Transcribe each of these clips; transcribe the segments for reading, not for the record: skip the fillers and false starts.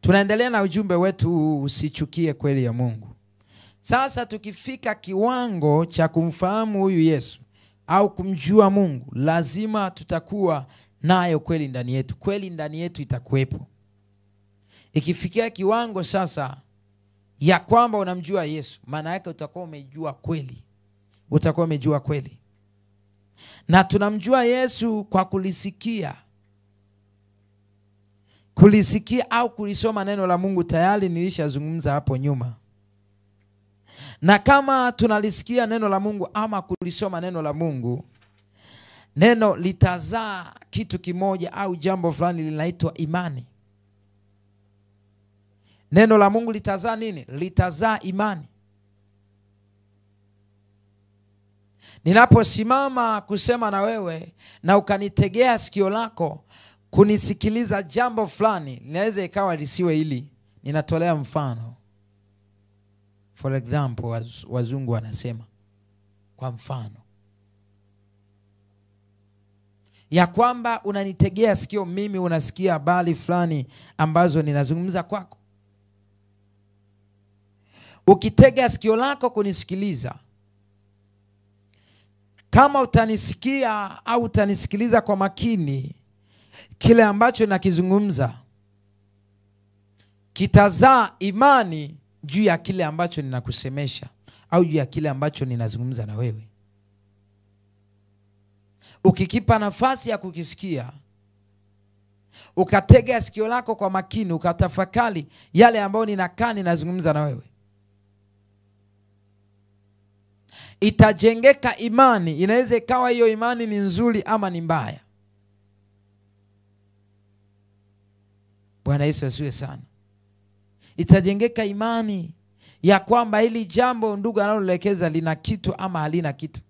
Tunaendelea na ujumbe wetu, usichukie kweli ya Mungu. Sasa tukifika kiwango cha kumfahamu huyu Yesu au kumjua Mungu, lazima tutakuwa nayo kweli ndani yetu. Kweli ndani yetu itakuwepo. Ikifikia kiwango sasa ya kwamba unamjua Yesu, maana yake utakuwa umejua kweli. Utakuwa umejua kweli. Na tunamjua Yesu kwa kulisikia au kulisoma neno la Mungu. Tayari nilishazungumza hapo nyuma. Na kama tunalisikia neno la Mungu ama kulisoma neno la Mungu, neno litazaa kitu kimoja au jambo fulani linaitwa imani. Neno la Mungu litazaa nini? Litazaa imani. Ninaposimama kusema na wewe na ukanitegea sikio lako kunisikiliza jambo fulani, linaweza ikawa lisiwe hili. Ninatolea mfano. For example, wazungu wanasema kwa mfano ya kwamba unanitegea sikio mimi, unasikia habari fulani ambazo ninazungumza kwako. Ukitega sikio lako kunisikiliza, kama utanisikia au utanisikiliza kwa makini, kile ambacho nakizungumza kitazaa imani juu ya kile ambacho ninakusemesha au juu ya kile ambacho ninazungumza na wewe. Ukikipa nafasi ya kukisikia, ukatega sikio lako kwa makini, ukatafakari yale ambayo ninazungumza na wewe, itajengeka imani. Inaweza ikawa hiyo imani ni nzuri ama ni mbaya. Bwana Yesu asifiwe sana. Itajengeka imani ya kwamba hili jambo ndugu analolekeza lina kitu ama halina kitu.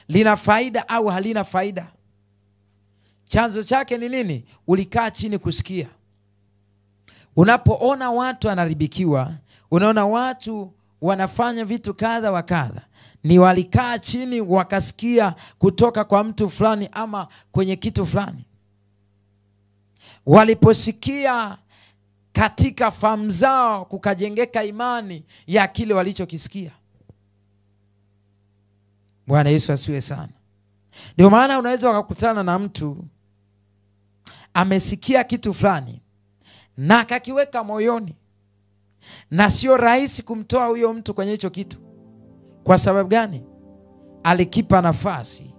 Lina faida au halina faida. Chanzo chake ni nini? Ulikaa chini kusikia. Unapoona watu wanaribikiwa, unaona watu wanafanya vitu kadha wa kadha, ni walikaa chini wakasikia kutoka kwa mtu fulani ama kwenye kitu fulani. Waliposikia, katika fahamu zao kukajengeka imani ya kile walichokisikia. Bwana Yesu asiwe sana. Ndio maana unaweza ukakutana na mtu amesikia kitu fulani na akakiweka moyoni, na sio rahisi kumtoa huyo mtu kwenye hicho kitu. Kwa sababu gani? Alikipa nafasi,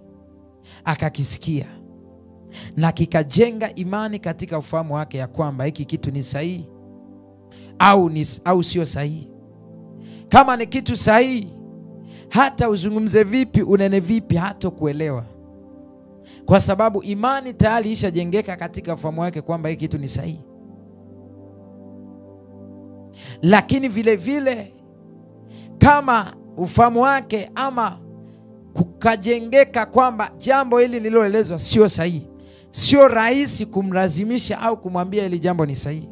akakisikia, na kikajenga imani katika ufahamu wake ya kwamba hiki kitu ni sahihi au sio sahihi. Kama ni kitu sahihi, hata uzungumze vipi, unene vipi, hata kuelewa. Kwa sababu imani tayari ishajengeka katika ufahamu wake kwamba hiki kitu ni sahihi. Lakini vile vile kama ufahamu wake ama kukajengeka kwamba jambo hili nililoelezwa sio sahihi, sio rahisi kumlazimisha au kumwambia hili jambo ni sahihi.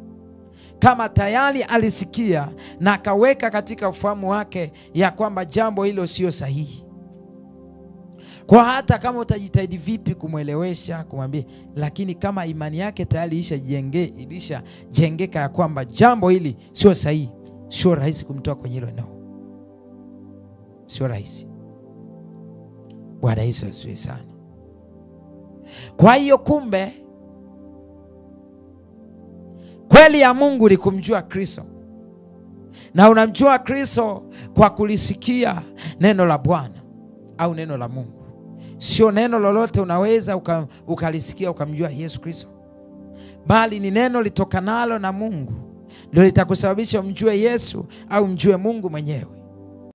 Kama tayari alisikia na akaweka katika ufahamu wake ya kwamba jambo hilo sio sahihi, kwa hata kama utajitahidi vipi kumwelewesha, kumwambia, lakini kama imani yake tayari ilishajengeka ya kwamba jambo hili sio sahihi, sio rahisi kumtoa kwenye hilo eneo. Sio rahisi. Bwana Yesu asifiwe sana. Kwa hiyo kumbe kweli ya Mungu ni kumjua Kristo. Na unamjua Kristo kwa kulisikia neno la Bwana au neno la Mungu. Sio neno lolote unaweza ukalisikia ukamjua Yesu Kristo, bali ni neno litokanalo na Mungu ndio litakusababisha umjue Yesu au mjue Mungu mwenyewe.